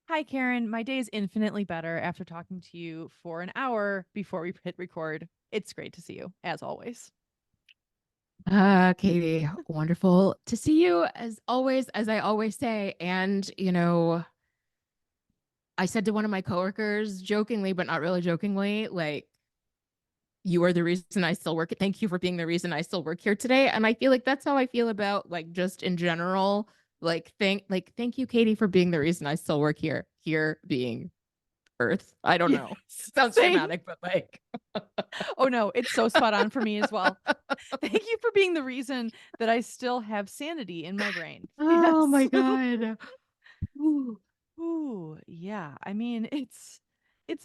Hi, Karen. My day is infinitely better after talking to you for an hour before we hit record. It's great to see you, as always. Katie, wonderful to see you as always, as I always say. And, I said to one of my coworkers jokingly, but not really jokingly, like, you are the reason I still work. Thank you for being the reason I still work here today. And I feel like that's how I feel about like just in general. Thank you, Katie, for being the reason I still work here. Here being Earth. I don't Yes, know. Sounds same. dramatic, but like Oh, no, it's so spot on for me as well. Thank you for being the reason that I still have sanity in my brain. oh my Yes. God. Ooh. Ooh, yeah. I mean, it's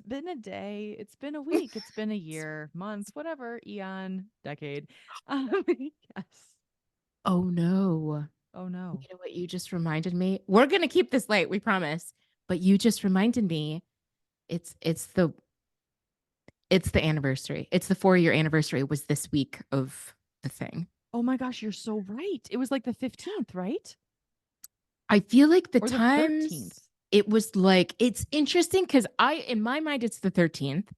been a day, it's been a week, it's been a year, month, whatever, eon, decade. Yes. Oh no. Oh no. You know what you just reminded me? We're gonna keep this late, we promise. But you just reminded me it's it's the it's the anniversary. It's the 4-year anniversary was this week of the thing. Oh my gosh, you're so right. It was like the 15th, right? I feel like the Or the times 13th. it was like it's interesting because I in my mind it's the 13th,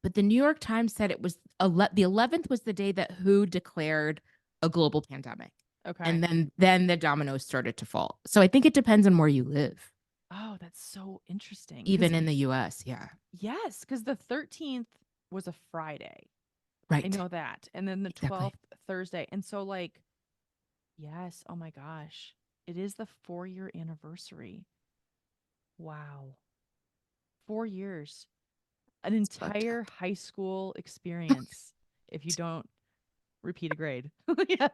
but the New York Times said it was the 11th was the day that WHO declared a global pandemic. Okay. And then the dominoes started to fall. So I think it depends on where you live, Oh, that's so interesting. Because, even in the US. Yeah. yes, because the 13th was a Friday. I Right. know that. And then the Exactly. 12th, Thursday. And so, like, yes, oh my gosh. It is the 4-year anniversary. Wow. 4 years. An It's fucked entire up. high school experience if you don't repeat a grade. Yes.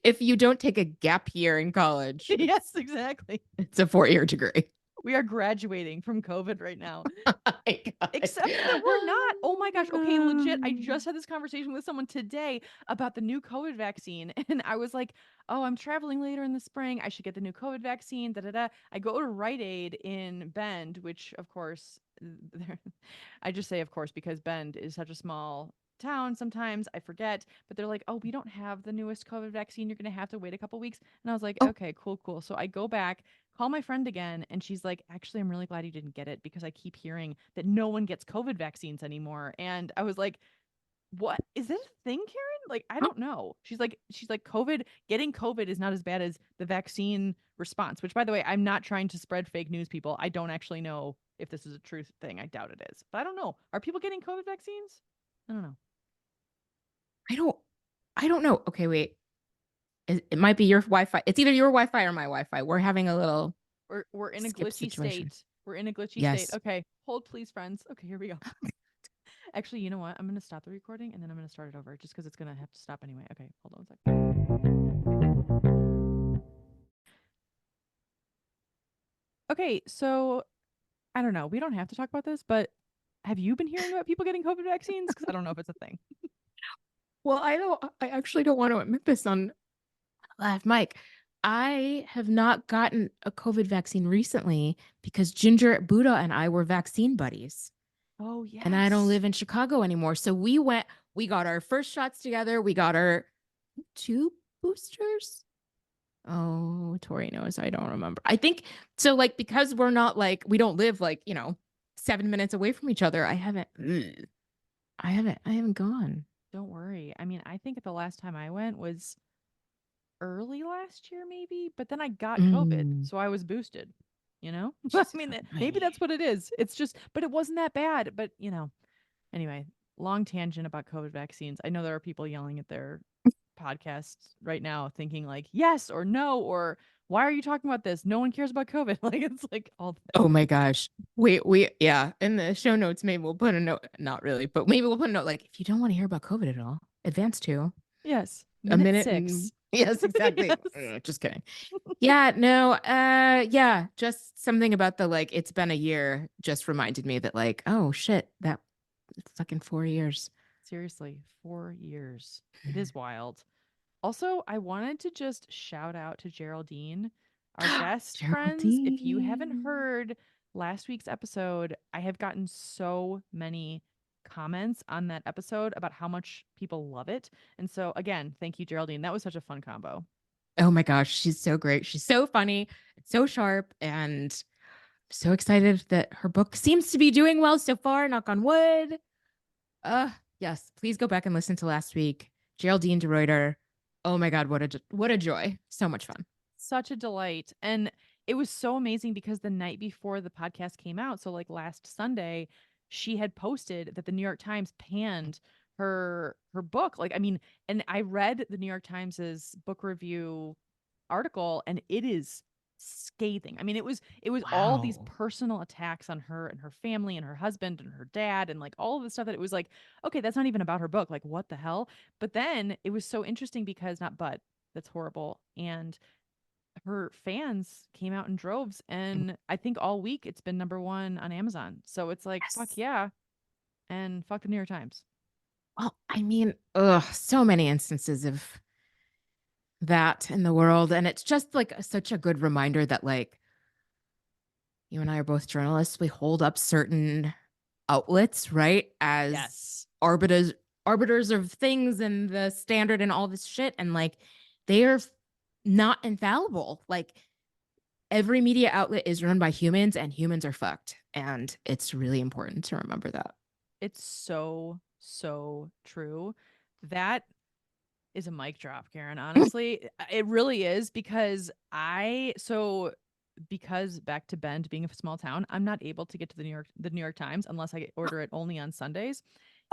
If you don't take a gap year in college, Yes, exactly. it's a 4-year degree. We are graduating from COVID right now. Oh my Except that we're not. Oh my gosh. Okay, legit. I God. just had this conversation with someone today about the new COVID vaccine. And I was like, oh, I'm traveling later in the spring. I should get the new COVID vaccine. Da da da. I go to Rite Aid in Bend, which, of course, I just say, of course, because Bend is such a small town. Sometimes I forget, but they're like, oh, we don't have the newest COVID vaccine. You're going to have to wait a couple weeks. And I was like, Oh, okay, cool, cool. So I go back, call my friend again, and she's like, actually, I'm really glad you didn't get it because I keep hearing that no one gets COVID vaccines anymore. And I was like, what is this a thing, Karen? Like, I don't know. She's like, getting COVID is not as bad as the vaccine response, which by the way, I'm not trying to spread fake news, people. I don't actually know if this is a true thing. I doubt it is. But I don't know. Are people getting COVID vaccines? I don't know. I don't I don't know. Okay, wait. It might be your Wi-Fi. It's either your Wi-Fi or my Wi-Fi. We're having a little We're in a skip glitchy situation. state. We're in a glitchy state. Yes. Okay. Hold please, friends. Okay, here we go. Actually, you know what? I'm gonna stop the recording and then I'm gonna start it over just because it's gonna have to stop anyway. Okay, hold on a second. Okay, so I don't know. We don't have to talk about this, but have you been hearing about people getting COVID vaccines? Because I don't know if it's a thing. Well, I actually don't want to admit this on live mic. I have not gotten a COVID vaccine recently because Ginger, Buddha, and I were vaccine buddies. Oh And I don't yes. live in Chicago anymore. So we got our first shots together. We got our two boosters. Oh, Tori knows. I don't remember. I think so. Like, because we're not like, we don't live like, 7 minutes away from each other. I haven't gone. Don't worry. I mean, I think the last time I went was early last year, maybe, but then I got COVID, Mm, so I was boosted. You know, I Jesus, mean, maybe almighty. that's what it is. It's just, but it wasn't that bad. But anyway, long tangent about COVID vaccines. I know there are people yelling at their podcasts right now, thinking like yes or no or why are you talking about this? No one cares about COVID. Like it's like all the Oh things. my gosh. Yeah, in the show notes, maybe we'll put a note, not really, but maybe we'll put a note like, if you don't want to hear about COVID at all, advance to Yes, a minute minute and 6. yes, exactly. Yes. Just kidding. Yeah, no, yeah, just something about the like, it's been a year just reminded me that like, oh shit, that fucking 4 years. Seriously, 4 years. It is wild. Also, I wanted to just shout out to Geraldine, our guest friends. If you haven't Geraldine. heard last week's episode, I have gotten so many comments on that episode about how much people love it. And so, again, thank you, Geraldine. That was such a fun combo. Oh my gosh, she's so great. She's so funny. so sharp, and so excited that her book seems to be doing well so far. Knock on wood. Yes, please go back and listen to last week. Geraldine de Ruyter. Oh my God, what a joy! So much fun. Such a delight. And it was so amazing because the night before the podcast came out, so like last Sunday, she had posted that the New York Times panned her book. Like, I mean, and I read the New York Times's book review article, and it is scathing. I mean, it was all these Wow. personal attacks on her and her family and her husband and her dad and like all of the stuff that it was like, okay, that's not even about her book. Like, what the hell? But then it was so interesting because not but that's horrible. And her fans came out in droves, and I think all week it's been number one on Amazon. So it's like, fuck Yes. yeah. And fuck the New York Times. Well, I mean, so many instances of that in the world. And it's just like such a good reminder that, like, you and I are both journalists. We hold up certain outlets, right, as Yes. arbiters of things and the standard and all this shit. And like, they are not infallible. Like, every media outlet is run by humans, and humans are fucked. And it's really important to remember that. It's so, so true. That is a mic drop, Karen. Honestly, it really is because back to Bend being a small town, I'm not able to get to the New York Times unless I order it only on Sundays.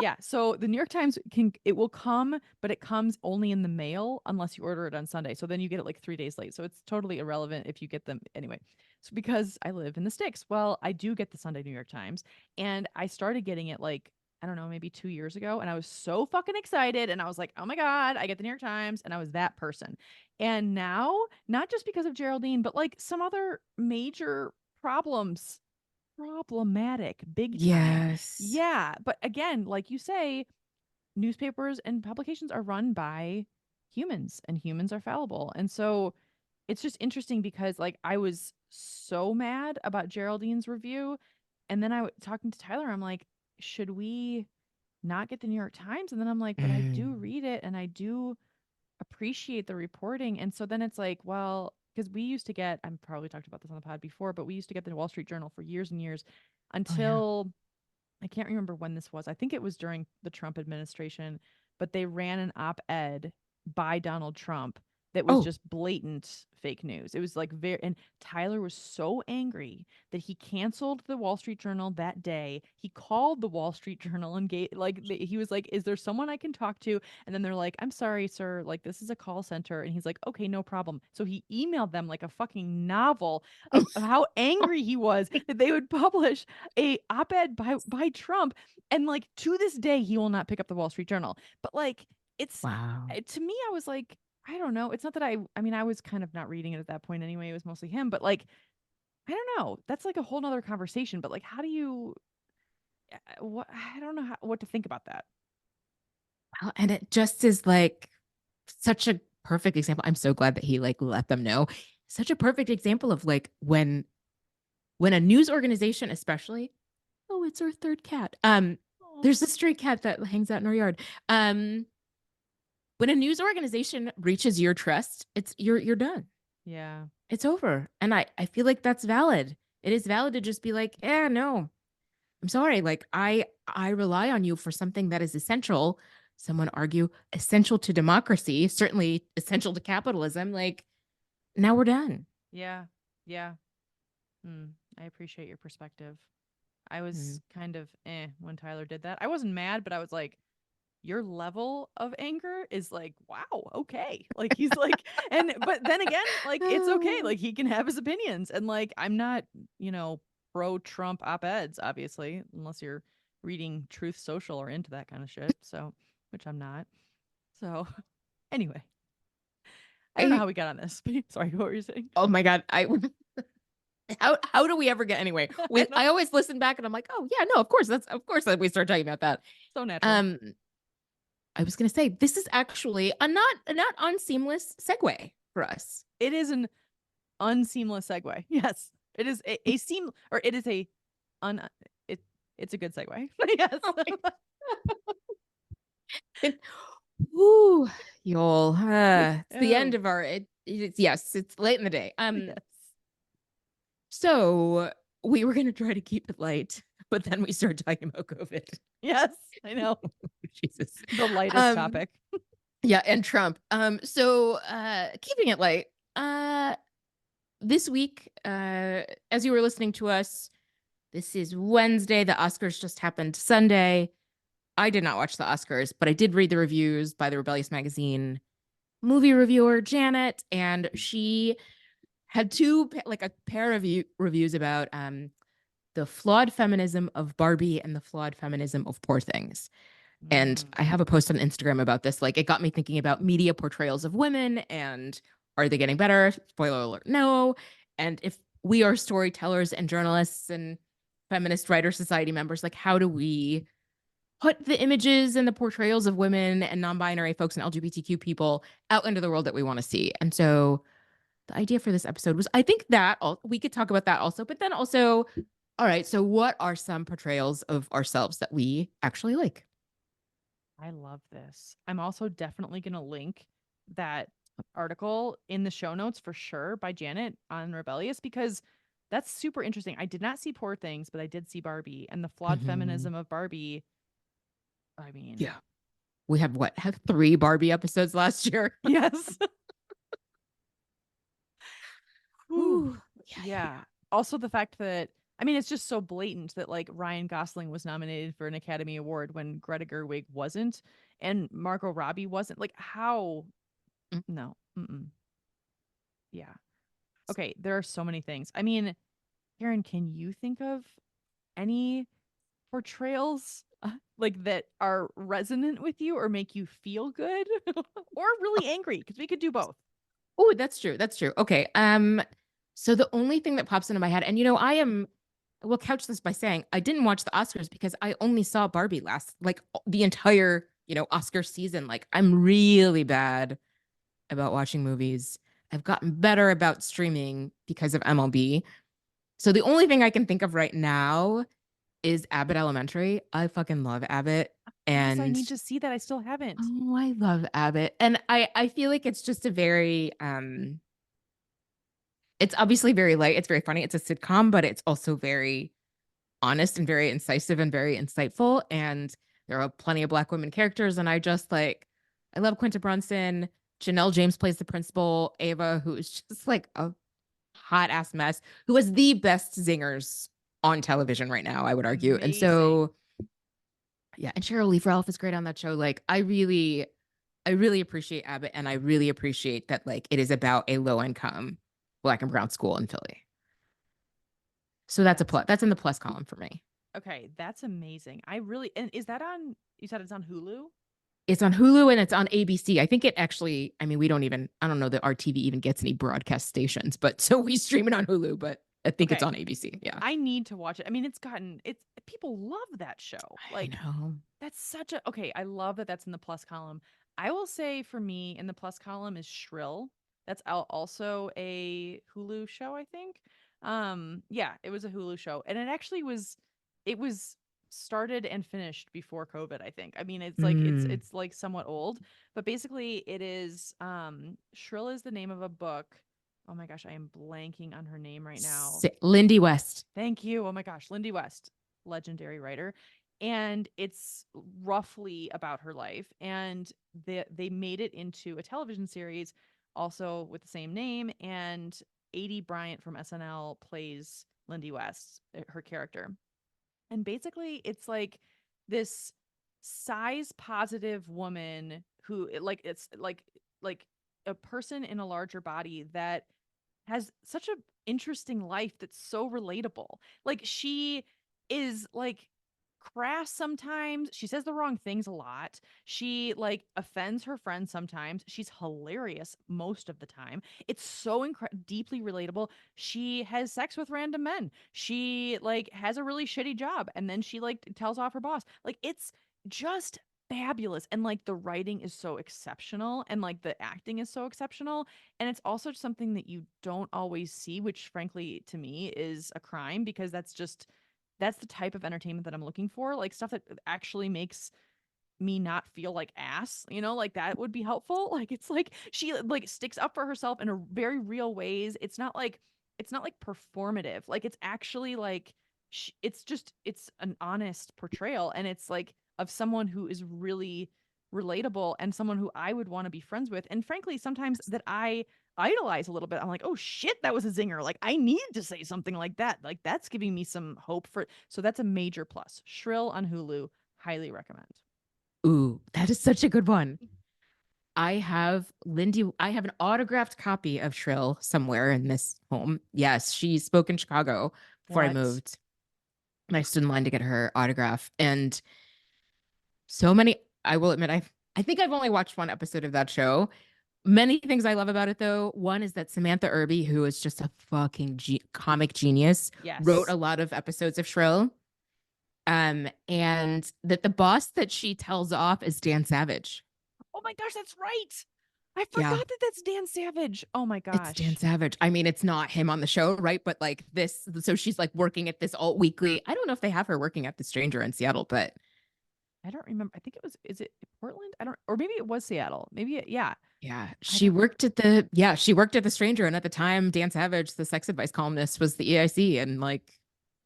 Yeah, so the New York Times it will come, but it comes only in the mail unless you order it on Sunday. So then you get it like 3 days late. So it's totally irrelevant if you get them anyway. So because I live in the sticks, well, I do get the Sunday New York Times, and I started getting it like I don't know, maybe 2 years ago. And I was so fucking excited. And I was like, oh my God, I get the New York Times. And I was that person. And now, not just because of Geraldine, but like some other major problems, problematic, big time. Yes. Yeah. But again, like you say, newspapers and publications are run by humans, and humans are fallible. And so it's just interesting because like I was so mad about Geraldine's review. And then talking to Tyler, I'm like, should we not get the New York Times? And then I'm like, but I do Mm. read it and I do appreciate the reporting. And so then it's like, well, because we used to get, I'm probably talked about this on the pod before, but we used to get the Wall Street Journal for years and years Oh yeah. until I can't remember when this was. I think it was during the Trump administration, but they ran an op-ed by Donald Trump that was Oh, just blatant fake news. It was like very, and Tyler was so angry that he canceled the Wall Street Journal that day. He called the Wall Street Journal and gave he was like, "Is there someone I can talk to?" And then they're like, "I'm sorry, sir. Like this is a call center." And he's like, "Okay, no problem." So he emailed them like a fucking novel of how angry he was that they would publish a op-ed by Trump, and like to this day he will not pick up the Wall Street Journal. But like it's wow. to me I was like I don't know. It's not that I mean I was kind of not reading it at that point anyway. It was mostly him, but like I don't know. That's like a whole nother conversation, but like how do you what I don't know what to think about that. Well, and it just is like such a perfect example. I'm so glad that he like let them know. Such a perfect example of like when a news organization, especially, oh, it's our third cat. Oh. There's a stray cat that hangs out in our yard. Um, when a news organization reaches your trust, it's you're done. Yeah. It's over. And I feel like that's valid. It is valid to just be like, yeah, no, I'm sorry. Like, I rely on you for something that is essential. Some would argue essential to democracy, certainly essential to capitalism. Like, now we're done. Yeah. Yeah. Hmm. I appreciate your perspective. I Hmm. was kind of when Tyler did that. I wasn't mad, but I was like, your level of anger is like, wow, okay. Like he's like, and but then again, like it's okay. Like he can have his opinions. And like I'm not, you know, pro Trump op-eds, obviously, unless you're reading Truth Social or into that kind of shit. So which I'm not. So anyway, I don't know I how we got on this. Sorry, what were you saying? oh my god, I how do we ever get anyway? I know. I always listen back and I'm like, oh yeah, no, of course that we start talking about that. So natural. Um, I was gonna say this is actually a not unseamless segue for us. It is an unseamless segue. Yes. It is a seam or it is a un it it's a good segue. Yes. Oh Ooh, y'all. It's the end Oh, of our. Yes, it's late in the day. yes. So we were going to try to keep it light, but then we started talking about COVID. Yes, I know. Jesus. The lightest Um, topic. yeah, and Trump. So keeping it light. This week, as you were listening to us, this is Wednesday. The Oscars just happened Sunday. I did not watch the Oscars, but I did read the reviews by the Rebellious Magazine movie reviewer Janet, and she had like a pair of reviews about the flawed feminism of Barbie and the flawed feminism of Poor Things. And Mm. I have a post on Instagram about this. Like, it got me thinking about media portrayals of women, and are they getting better? Spoiler alert, no. And if we are storytellers and journalists and feminist writer society members, like, how do we put the images and the portrayals of women and non-binary folks and LGBTQ people out into the world that we want to see? And so the idea for this episode was, I think that we could talk about that also, but then also, all right, so what are some portrayals of ourselves that we actually like? I love this. I'm also definitely going to link that article in the show notes for sure by Janet on Rebellious, because that's super interesting. I did not see Poor Things, but I did see Barbie, and the flawed Mhm. feminism of Barbie. I mean, Yeah. We have what, have 3 Barbie episodes last year? yes. Whew. Ooh, yeah, yeah, Yeah. Also, the fact that, I mean, it's just so blatant that like Ryan Gosling was nominated for an Academy Award when Greta Gerwig wasn't, and Margot Robbie wasn't. Like, how? yeah. No. Mm-mm. Yeah. Okay. There are so many things. I mean, Karen, can you think of any portrayals like that are resonant with you or make you feel good or really angry? Because we could do both. Oh, that's true. That's true. Okay. So the only thing that pops into my head, and we'll couch this by saying I didn't watch the Oscars because I only saw Barbie last, like the entire, Oscar season. Like, I'm really bad about watching movies. I've gotten better about streaming because of MLB. So the only thing I can think of right now is Abbott Elementary. I fucking love Abbott. Yes, I And need to see that. I still haven't. oh, I love Abbott. And I feel like it's just a very it's obviously very light. It's very funny. It's a sitcom, but it's also very honest and very incisive and very insightful. And there are plenty of Black women characters. And I love Quinta Brunson. Janelle James plays the principal, Ava, who is just like a hot ass mess, who has the best zingers on television right now, I would argue. And Amazing. so, yeah, and Cheryl Lee Ralph is great on that show. Like, I really appreciate Abbott, and I really appreciate that, like, it is about a low income Black and brown school in Philly. So that's a That's plus. That's in the plus column for me. okay. That's amazing. I really, and is that on, you said it's on Hulu? It's on Hulu and it's on ABC. I think it actually, I mean, I don't know that our TV even gets any broadcast stations, but so we stream it on Hulu, but I think it's Okay. on ABC. Yeah. I need to watch it. I mean, it's people love that show. I Like, know. that's such a, okay. I love that that's in the plus column. I will say for me in the plus column is Shrill. That's also a Hulu show, I think. Yeah, it was a Hulu show, and it was started and finished before COVID, I think. I mean, it's like Mm. it's like somewhat old, but basically it is Shrill is the name of a book. Oh my gosh, I am blanking on her name right now. Lindy West. Thank you. Oh my gosh, Lindy West, legendary writer. And it's roughly about her life. And they made it into a television series also with the same name. And Adie Bryant from SNL plays Lindy West, her character. And basically, it's like this size positive woman who it's like a person in a larger body that has such a interesting life that's so relatable. Like she is like crass sometimes. She says the wrong things a lot. She like offends her friends sometimes. She's hilarious most of the time. It's so deeply relatable. She has sex with random men. She like has a really shitty job and then she like tells off her boss. Like it's just fabulous, and like the writing is so exceptional and like the acting is so exceptional, and it's also something that you don't always see, which frankly to me is a crime because that's the type of entertainment that I'm looking for, like stuff that actually makes me not feel like ass, like that would be helpful. Like it's like she like sticks up for herself in a very real ways. It's not like it's not like performative. Like it's actually like it's just it's an honest portrayal, and it's like of someone who is really relatable and someone who I would want to be friends with. And frankly, sometimes that I idolize a little bit. I'm like, "Oh shit, that was a zinger. Like I need to say something like that." Like that's giving me some hope for, so that's a major plus. Shrill on Hulu, highly recommend. Ooh, that is such a good one. I have an autographed copy of Shrill somewhere in this home. Yes, she spoke in Chicago before I What? moved. And I stood in line to get her autograph. And so many, I will admit, I think I've only watched one episode of that show. Many things I love about it though. One is that Samantha Irby, who is just a fucking comic genius, wrote Yes. a lot of episodes of Shrill. And that the boss that she tells off is Dan Savage. Oh my gosh, that's right. I Yeah, forgot that that's Dan Savage. Oh my it's Dan gosh. Savage. I mean, it's not him on the show, right? But like this, so she's like working at this alt weekly. I don't know if they have her working at the Stranger in Seattle, but I don't remember. I think it was, is it Portland? I don't, or maybe it was Seattle. Maybe yeah. yeah, I don't, she worked at the Stranger, and at the time, Dan Savage, the sex advice columnist, was the EIC, and like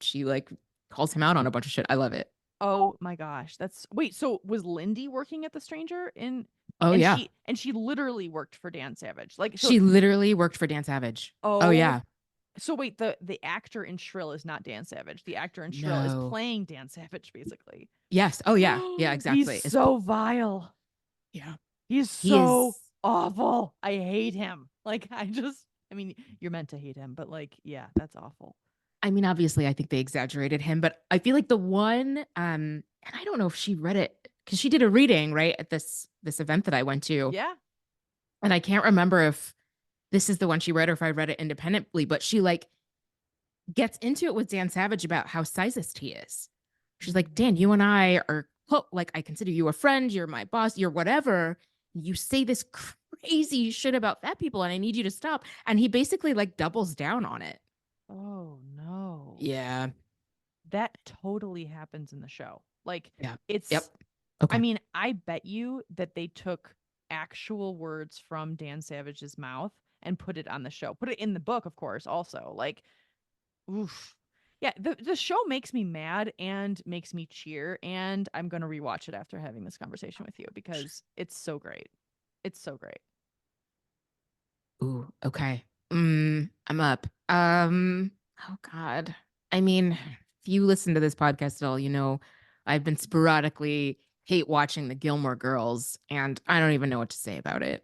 she like calls him out on a bunch of shit. I love it. oh my gosh. That's, wait, so was Lindy working at the Stranger in, Oh yeah, and she literally worked for Dan Savage. Like, so, she literally worked for Dan Savage. Oh oh, yeah, so wait, the actor in Shrill is not Dan Savage. The actor in Shrill is no, playing Dan Savage, basically. yes, oh yeah, yeah, He's exactly. so vile. Yeah, He's he so is. awful. I hate him. Like I just, I mean, you're meant to hate him, but like, yeah, that's awful. I mean, obviously, I think they exaggerated him, but I feel like the one, and I don't know if she read it because she did a reading right at this event that I went to, Yeah. and I can't remember if this is the one she read or if I read it independently, but she like gets into it with Dan Savage about how sizist he is. She's like, Dan, you and I are like I consider you a friend, you're my boss, you're whatever. You say this crazy shit about fat people, and I need you to stop. And he basically like doubles down on it. Oh no. Yeah. That totally happens in the show. Like Yeah. Yep. it's, I Okay. mean, I bet you that they took actual words from Dan Savage's mouth and put it on the show. Put it in the book, of course, also. Like, oof. Yeah, the show makes me mad and makes me cheer, and I'm gonna rewatch it after having this conversation with you because it's so great. It's so great. Ooh, okay. I'm up. Oh God. I mean, if you listen to this podcast at all, you know I've been sporadically hate watching the Gilmore Girls, and I don't even know what to say about it.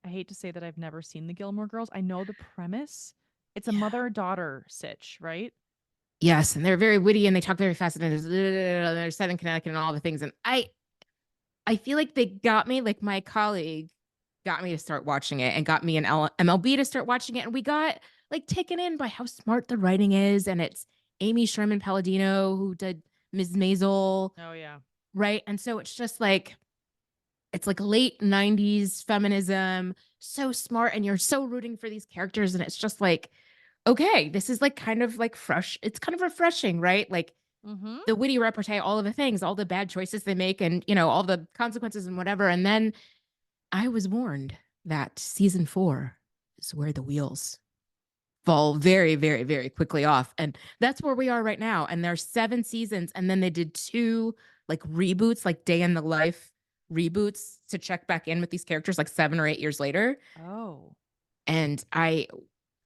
I hate to say that I've never seen the Gilmore Girls. I know the premise. It's a Yeah. mother-daughter sitch, right? Yes, and they're very witty and they talk very fast and they're set in Connecticut and all the things. And I feel like they got me, like my colleague got me to start watching it and got me an MLB to start watching it. And we got like taken in by how smart the writing is. And it's Amy Sherman Palladino who did Ms. Maisel, Oh yeah. right? And so it's like late 90s feminism, so smart, and you're so rooting for these characters. And it's just like, okay, this is like kind of like fresh. It's kind of refreshing, right? Like Mm-hmm. the witty repartee, all of the things, all the bad choices they make, and all the consequences and whatever. And then I was warned that season 4 is where the wheels fall very, very, very quickly off. And that's where we are right now. And there's 7 seasons. And then they did 2 like reboots, like day in the life reboots to check back in with these characters like 7 or 8 years later. Oh. And I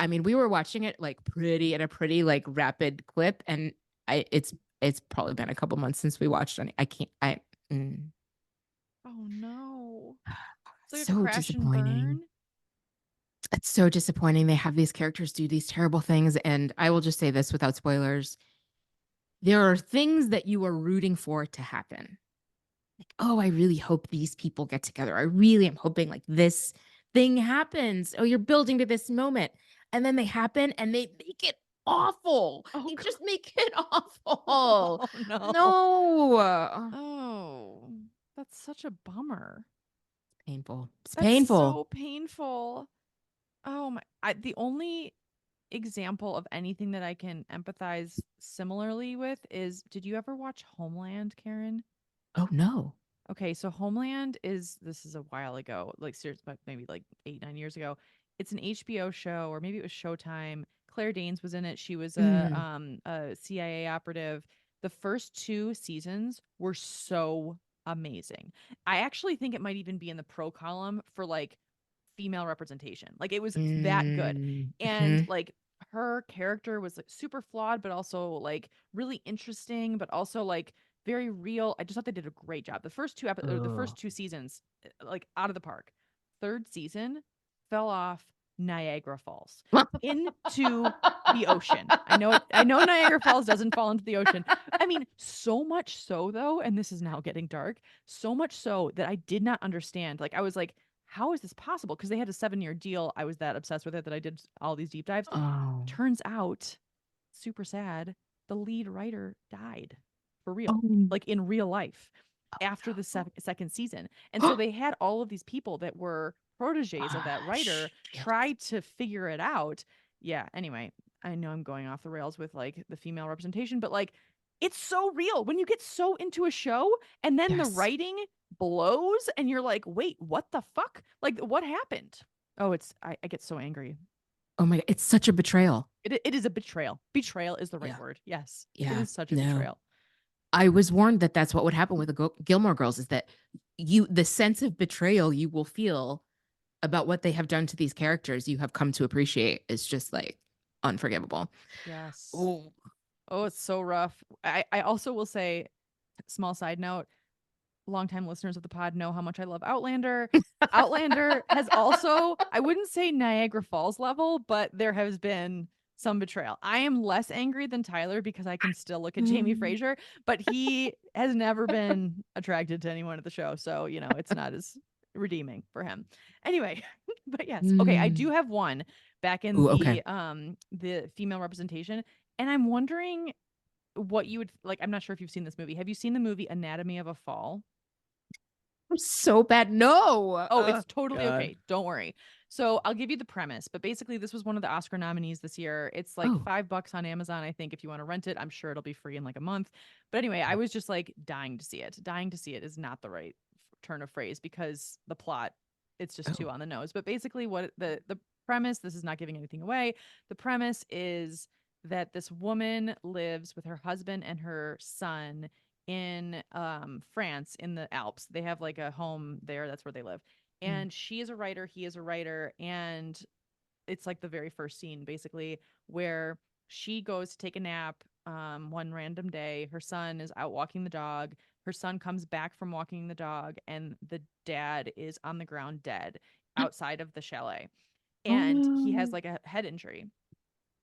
mean, we were watching it like pretty at a pretty like rapid clip. And it's probably been a couple months since we watched any. I can't I mm, Oh no. It's like a so crash and burn. disappointing. It's so disappointing. They have these characters do these terrible things. And I will just say this without spoilers. There are things that you are rooting for to happen. Like, oh, I really hope these people get together. I really am hoping like this thing happens. Oh, you're building to this moment. And then they happen and they make it awful. Oh They god. just make it awful. Oh no. No. Oh. That's such a bummer. Painful. It's That's painful. so painful. Oh my, the only example of anything that I can empathize similarly with is, did you ever watch Homeland, Karen? Oh no. Okay, so Homeland is, this is a while ago, like seriously, maybe like 8, 9 years ago. it's an HBO show, or maybe it was Showtime. Claire Danes was in it. She was Mm. a CIA operative. The first 2 seasons were so amazing. I actually think it might even be in the pro column for like female representation. Like it was that good. Mm. And Mhm. like her character was like super flawed, but also like really interesting, but also like very real. I just thought they did a great job. The Oh. first 2 seasons, like out of the park. Third season fell off Niagara Falls into the ocean. I know Niagara Falls doesn't fall into the ocean. I mean, so much so though, and this is now getting dark, so much so that I did not understand. Like I was like, how is this possible? Because they had a 7-year deal. I was that obsessed with it that I did all these deep dives. Oh. Turns out, super sad, the lead writer died for real, Oh. like in real life after the Oh, second season. And so no. they had all of these people that were proteges of that writer Shield. try to figure it out. Yeah, anyway, I know I'm going off the rails with like the female representation, but like it's so real when you get so into a show and then the Yes. writing blows and you're like, wait, what the fuck? Like, what happened? Oh, I get so angry. Oh my God. It's such a betrayal. It is a betrayal. Betrayal is the right Yeah. word. Yes, it Yeah. is such a No. betrayal. I was warned that that's what would happen with the Gilmore Girls is that the sense of betrayal you will feel about what they have done to these characters you have come to appreciate is just like unforgivable. Yes. Oh. Oh, it's so rough. I also will say, small side note, longtime listeners of the pod know how much I love Outlander. Outlander has also, I wouldn't say Niagara Falls level, but there has been some betrayal. I am less angry than Tyler because I can still look at Jamie Mm. Fraser, but he has never been attracted to anyone at the show. So, it's not as redeeming for him. Anyway, but yes. Okay, I do Mm. have one back in Ooh, okay. the female representation, and I'm wondering what you would like. I'm not sure if you've seen this movie. Have you seen the movie Anatomy of a Fall? I'm so bad. No. Oh, it's totally God. okay. Don't worry. So I'll give you the premise, but basically this was one of the Oscar nominees this year. It's like Oh. $5 on Amazon, I think, if you want to rent it. I'm sure it'll be free in like a month. But anyway, I was just like dying to see it. Dying to see it is not the right turn of phrase because the plot, it's just too Oh. on the nose. But basically what the premise, this is not giving anything away. The premise is that this woman lives with her husband and her son in France in the Alps. They have like a home there. That's where they live. Mm. And she is a writer, he is a writer, and it's like the very first scene basically where she goes to take a nap one random day. Her son is out walking the dog. Her son comes back from walking the dog and the dad is on the ground dead outside of the chalet. Oh And he has no. like a head injury.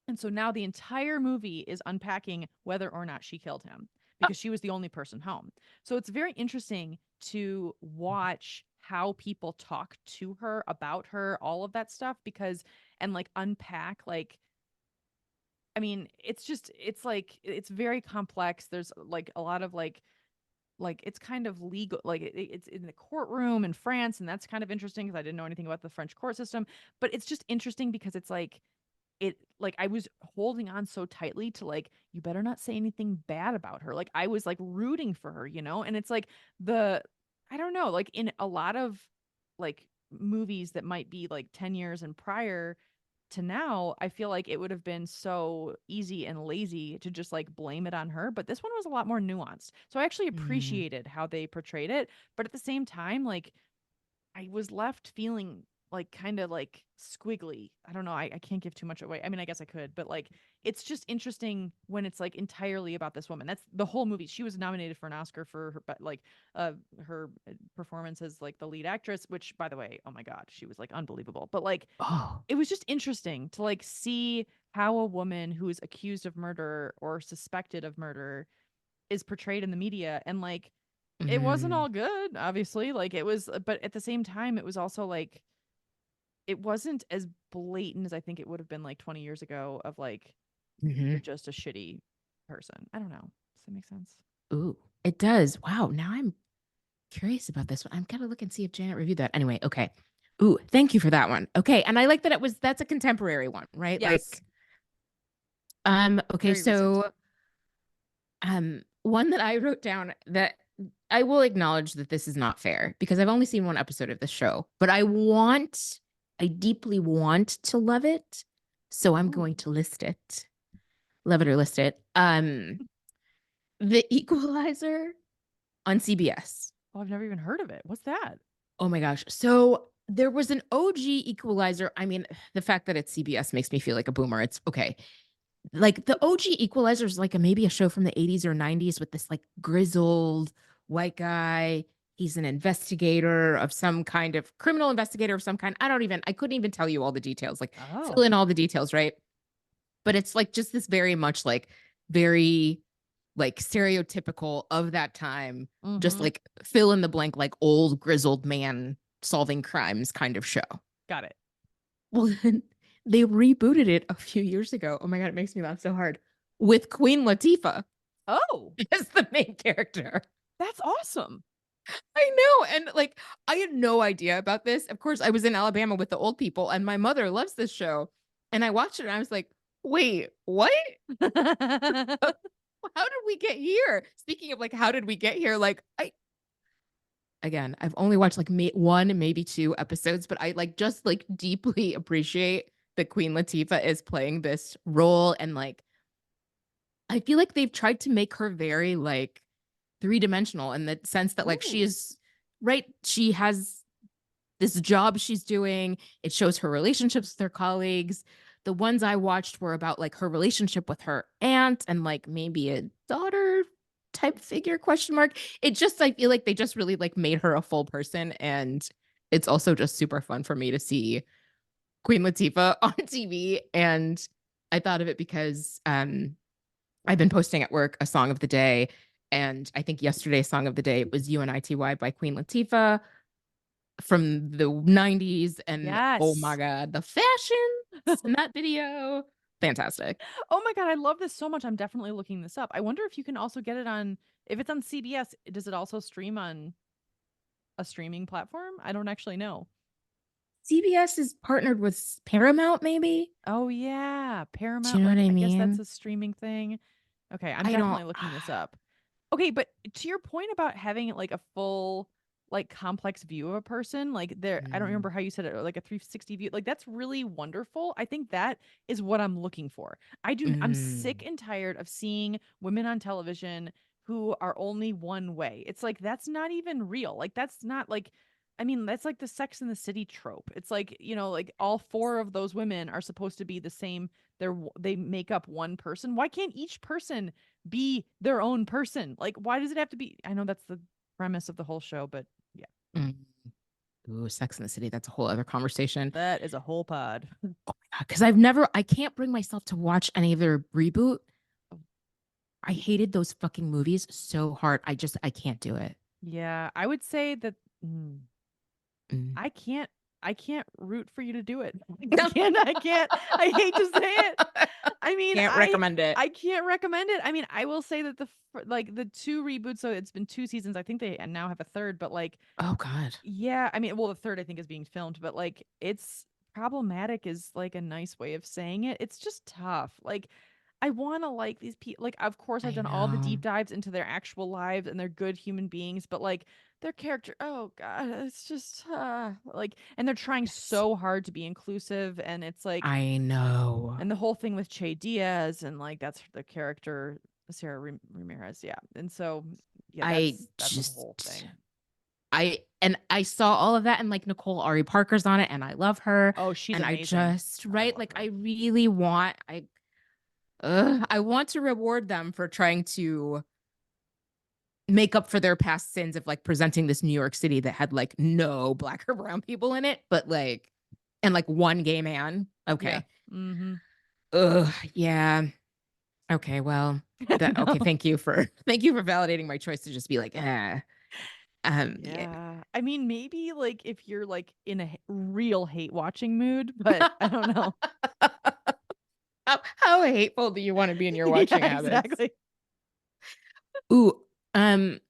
And so now the entire movie is unpacking whether or not she killed him because she was the only person home. So it's very interesting to watch how people talk to her, about her, all of that stuff because and like unpack like I mean, it's like it's very complex. There's like a lot of like it's kind of legal like it's in the courtroom in France and that's kind of interesting because I didn't know anything about the French court system, but it's just interesting because it's like I was holding on so tightly to like you better not say anything bad about her. Like I was like rooting for her, and it's like the I don't know, like in a lot of like movies that might be like 10 years and prior to now, I feel like it would have been so easy and lazy to just like blame it on her, but this one was a lot more nuanced. So I actually Mm. appreciated how they portrayed it, but at the same time like I was left feeling like kind of like squiggly. I don't know. I can't give too much away. I mean, I guess I could, but like it's just interesting when it's like entirely about this woman. That's the whole movie. She was nominated for an Oscar for her, but like her performance as like the lead actress, which by the way, oh my God, she was like unbelievable. But like Oh. it was just interesting to like see how a woman who is accused of murder or suspected of murder is portrayed in the media and like it wasn't Mm. all good, obviously. Like it was, but at the same time, it was also like it wasn't as blatant as I think it would have been like 20 years ago of like Hmm. you're just a shitty person. I don't know. Does that make sense? Ooh, it does. Wow. Now I'm curious about this one. I'm gonna look and see if Janet reviewed that. Anyway, okay. Ooh, thank you for that one. Okay, and I like that that's a contemporary one, right? Yes. Like, okay, Very recent. so one that I wrote down that I will acknowledge that this is not fair because I've only seen one episode of the show, but I want I deeply want to love it, so I'm Ooh. going to list it. Love it or list it. The Equalizer on CBS. Oh, I've never even heard of it. What's that? Oh my gosh. So there was an OG Equalizer. I mean, the fact that it's CBS makes me feel like a boomer. It's okay. Like the OG Equalizer is like maybe a show from the 80s or 90s with this like grizzled white guy. He's an investigator of some kind, of criminal investigator of some kind. I couldn't even tell you all the details. Like fill Oh. in all the details, right? But it's like just this very much like very like stereotypical of that time, just Mm-hmm. like fill in the blank, like old grizzled man solving crimes kind of show. Got it. Well, then they rebooted it a few years ago. Oh my God, it makes me laugh so hard with Queen Latifah Oh, as the main character. that's awesome. I know. And like, I had no idea about this. Of course, I was in Alabama with the old people, and my mother loves this show. And I watched it and I was like, wait, what? How did we get here? Speaking of like, how did we get here? Like, again, I've only watched like one, maybe two episodes, but I like just like deeply appreciate that Queen Latifah is playing this role. And like, I feel like they've tried to make her very like three-dimensional in the sense that like she Ooh. is right. She has this job she's doing. It shows her relationships with her colleagues. The ones I watched were about like her relationship with her aunt and like maybe a daughter type figure question mark. It just I feel like they just really like made her a full person, and it's also just super fun for me to see Queen Latifah on TV. And I thought of it because I've been posting at work a song of the day, and I think yesterday's song of the day was UNITY by Queen Latifah from the 90s. And oh my Yes. God, the fashions in that video. Fantastic. Oh my God, I love this so much. I'm definitely looking this up. I wonder if you can also get it on, if it's on CBS, does it also stream on a streaming platform? I don't actually know. CBS is partnered with Paramount, maybe? Oh yeah, Do Paramount. you know what Like, I I guess that's mean? a streaming thing. Okay, I'm I don't. definitely looking this up. Okay, but to your point about having like a full, like complex view of a person, like there, I don't Mm, remember how you said it, or like a 360 view. Like that's really wonderful. I think that is what I'm looking for. I'm sick mm. and tired of seeing women on television who are only one way. It's like that's not even real. Like that's not like, I mean, that's like the Sex in the City trope. It's like, like all four of those women are supposed to be the same. They make up one person. Why can't each person be their own person? Like, why does it have to be? I know that's the premise of the whole show, but yeah, Mm. Ooh, Sex in the City. That's a whole other conversation. that is a whole pod. Because I can't bring myself to watch any of their reboot. I hated those fucking movies so hard. I can't do it. Yeah, I would say that Mm. I can't I can't root for you to do it. I can't. I hate to say it. I mean, Can't recommend it. I can't recommend it. I mean, I will say that like the two reboots, so it's been two seasons. I think they now have a third, but like Oh God. yeah, I mean, well, the third I think is being filmed, but like it's problematic is like a nice way of saying it. It's just tough. Like I want to like these people. Like, of course, I've I done all the know. deep dives into their actual lives and they're good human beings, but like their character, oh God, it's just like, and they're trying It's, so hard to be inclusive. And it's like, I know. and the whole thing with Che Diaz and like that's the character, Sarah Ramirez. Yeah. And so, yeah, I that's a just whole thing. I saw all of that, and like Nicole Ari Parker's on it and I love her. Oh, she's And I amazing. just I right love like I her. really want I want to reward them for trying to make up for their past sins of like presenting this New York City that had like no black or brown people in it, but like and like one gay man. Yeah. Okay. Mm-hmm. Ugh, yeah. Okay, well, that okay, No. thank you for validating my choice to just be like, yeah. Yeah. I mean, maybe like if you're like in a real hate watching mood, but I don't know. How hateful do you want to be in your Yeah, watching habits? exactly. Ooh, um,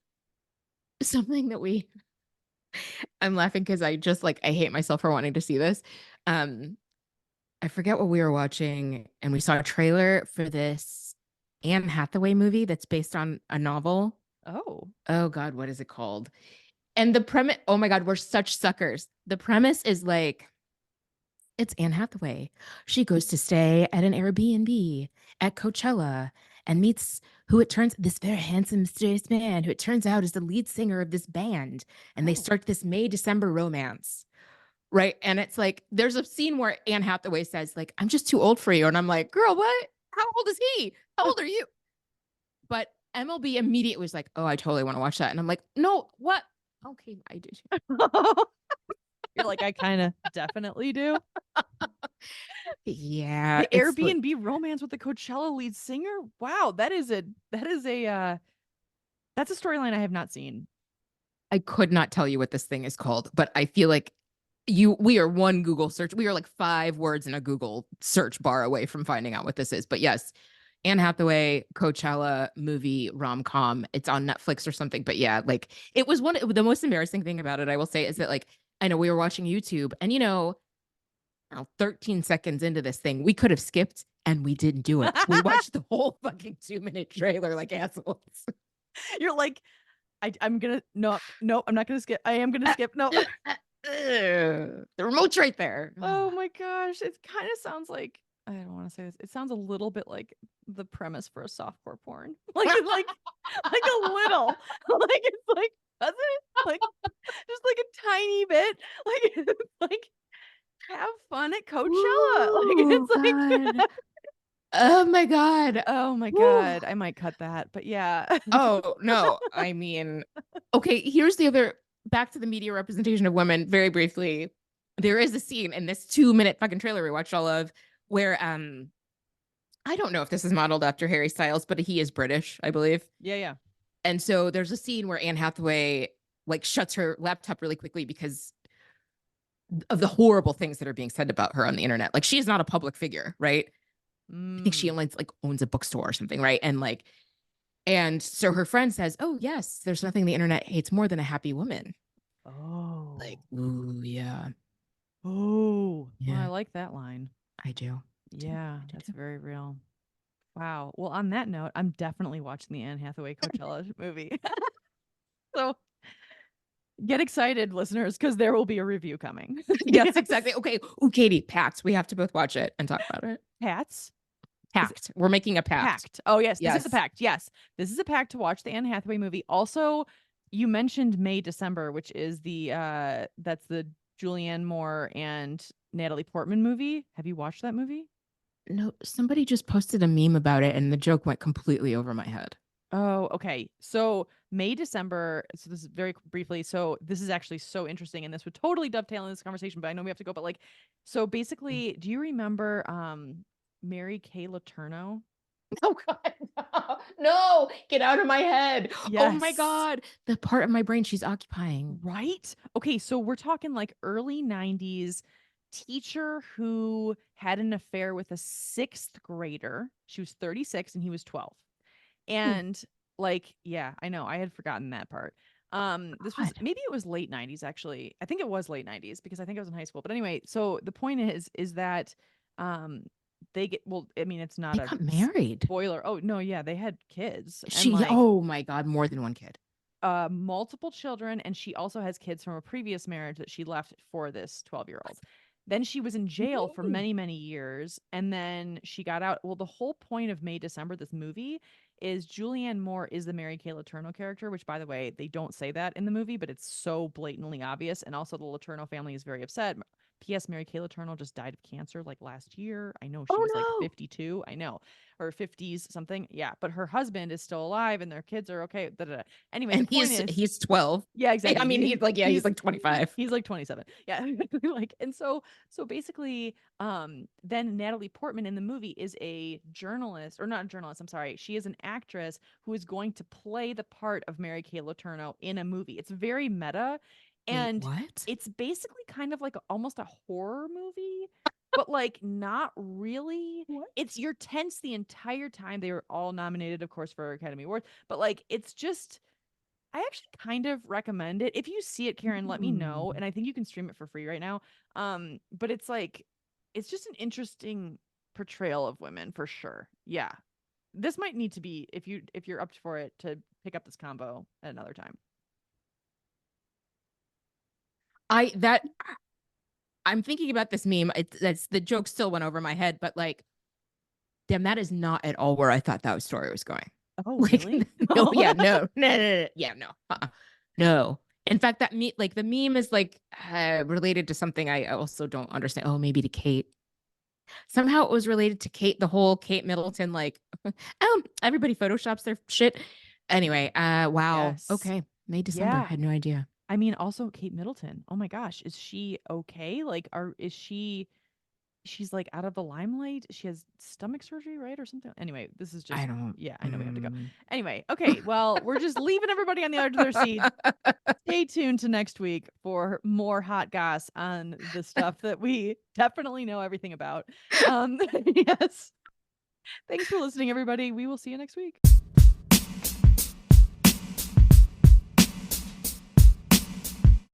something that we I'm laughing because I just like I hate myself for wanting to see this. Um, I forget what we were watching, and we saw a trailer for this Anne Hathaway movie that's based on a novel. Oh. Oh God, what is it called? And the premise, oh my God, we're such suckers. The premise is like It's Anne Hathaway. She goes to stay at an Airbnb at Coachella and meets who it turns this very handsome, mysterious man who it turns out is the lead singer of this band. And they Oh. start this May December romance. Right. And it's like there's a scene where Anne Hathaway says, like, I'm just too old for you. And I'm like, girl, what? How old is he? How old are you? But MLB immediately was like, oh, I totally want to watch that. And I'm like, no, what? Okay, I do. You're like, I kind of definitely do. Yeah, The it's like Airbnb romance with the Coachella lead singer. Wow, that's a storyline I have not seen. I could not tell you what this thing is called, but I feel like we are one Google search. We are like 5 words in a Google search bar away from finding out what this is. But yes, Anne Hathaway, Coachella movie rom-com. It's on Netflix or something. But yeah, like it was the most embarrassing thing about it, I will say, is that like I know we were watching YouTube and 13 seconds into this thing, we could have skipped and we didn't do it. We watched the whole fucking 2-minute trailer like assholes. You're like, I'm gonna no, I'm not gonna skip. I am gonna skip. No. The remote's right there. Oh my gosh. It kind of sounds like I don't want to say this. It sounds a little bit like the premise for a softcore porn. Like a little. Like it's like doesn't it? Like just like a tiny bit. Like like have fun at Coachella. Like Oh it's like God. Oh my God. oh my Woo. god, I might cut that. But yeah. Oh no. I mean, okay, here's the other back to the media representation of women very briefly. There is a scene in this 2-minute fucking trailer we watched all of where I don't know if this is modeled after Harry Styles, but he is British, I believe. Yeah, yeah. And so there's a scene where Anne Hathaway like shuts her laptop really quickly because of the horrible things that are being said about her on the internet. Like she is not a public figure, right? I think she Mm. only like owns a bookstore or something, right? And so her friend says, "Oh yes, there's nothing the internet hates more than a happy woman." Oh. Like, ooh, yeah, Oh. Well, I yeah, like that line. I do. Yeah, I do that's too. very real. Wow. Well, on that note, I'm definitely watching the Anne Hathaway Coachella movie. So get excited, listeners, because there will be a review coming. Yes, Yes. exactly. Okay. Oh, Katie, Pact. We have to both watch it and talk about it. Pats? Is it Pact. We're making a pact. pact? Oh, yes. This is a Yes. pact. Yes. This is a pact to watch the Anne Hathaway movie. Also, you mentioned May December, which is that's the Julianne Moore and Natalie Portman movie. Have you watched that movie? No, somebody just posted a meme about it and the joke went completely over my head. Oh, okay. So May, December. So this is very briefly. So this is actually so interesting, and this would totally dovetail in this conversation. But I know we have to go. But like, so basically, do you remember Mary Kay Letourneau? Oh God, no. No, get out of my head. Oh my Yes. God. The part of my brain she's occupying. Right? Okay, so we're talking like early 90s teacher who had an affair with a sixth grader. She was 36 and he was 12. Oh And like, yeah, I know. I had forgotten that part. This was God. maybe it was late 90s actually. I think it was late 90s because I think I was in high school. But anyway, so the point is that um they get well, I mean, it's not They a got married. spoiler. Oh, no, yeah, they had kids and She, like oh my God, more than one kid. multiple children, and she also has kids from a previous marriage that she left for this 12-year-old. Then she was in jail for Woo. many, many years, and then she got out. Well, the whole point of May December, this movie, is Julianne Moore is the Mary Kay Letourneau character, which, by the way, they don't say that in the movie, but it's so blatantly obvious. And also, the Letourneau family is very upset. P.S. Mary Kay Letourneau just died of cancer like last year. I know she was like Oh 52. I know, or 50s something. Yeah, but her husband is still alive, and their kids are okay. Da, da, da. Anyway, the and point is, he's 12. yeah, I exactly. mean, he's like, yeah, he's He's like 25. he's like 27. Yeah. Like and so basically then Natalie Portman in the movie is a journalist or not a journalist, I'm sorry. She is an actress who is going to play the part of Mary Kay Letourneau in a movie. It's very meta Wait, and what? it's basically kind of like almost a horror movie, but like not really. What? It's you're tense the entire time. They were all nominated, of course, for Academy Awards, but like it's just I actually kind of recommend it. If you see it, Karen, let me know. Mm. And I think you can stream it for free right now. But it's like it's just an interesting portrayal of women for sure. Yeah. This might need to be if you're up for it to pick up this combo at another time. I that I'm thinking about this meme. That's the joke still went over my head, but like, damn, that is not at all where I thought that story was going. Oh, Like, really? no, yeah, no, yeah, no, no. In fact, that like the meme is like related to something I also don't understand. Oh, maybe to Kate. Somehow it was related to Kate, the whole Kate Middleton, like, everybody photoshops their shit. Anyway, wow. Yes. Okay. May, December. Yeah. Had no idea. I mean, also Kate Middleton. Oh my gosh, is she okay? Like, is she's like out of the limelight? She has stomach surgery, right, or something? Anyway, this is I just don't. yeah. I know we have to go. Mm. Anyway, okay. Well, we're just leaving everybody on the edge of their seats. Stay tuned to next week for more hot goss on the stuff that we definitely know everything about. Yes. Thanks for listening, everybody. We will see you next week.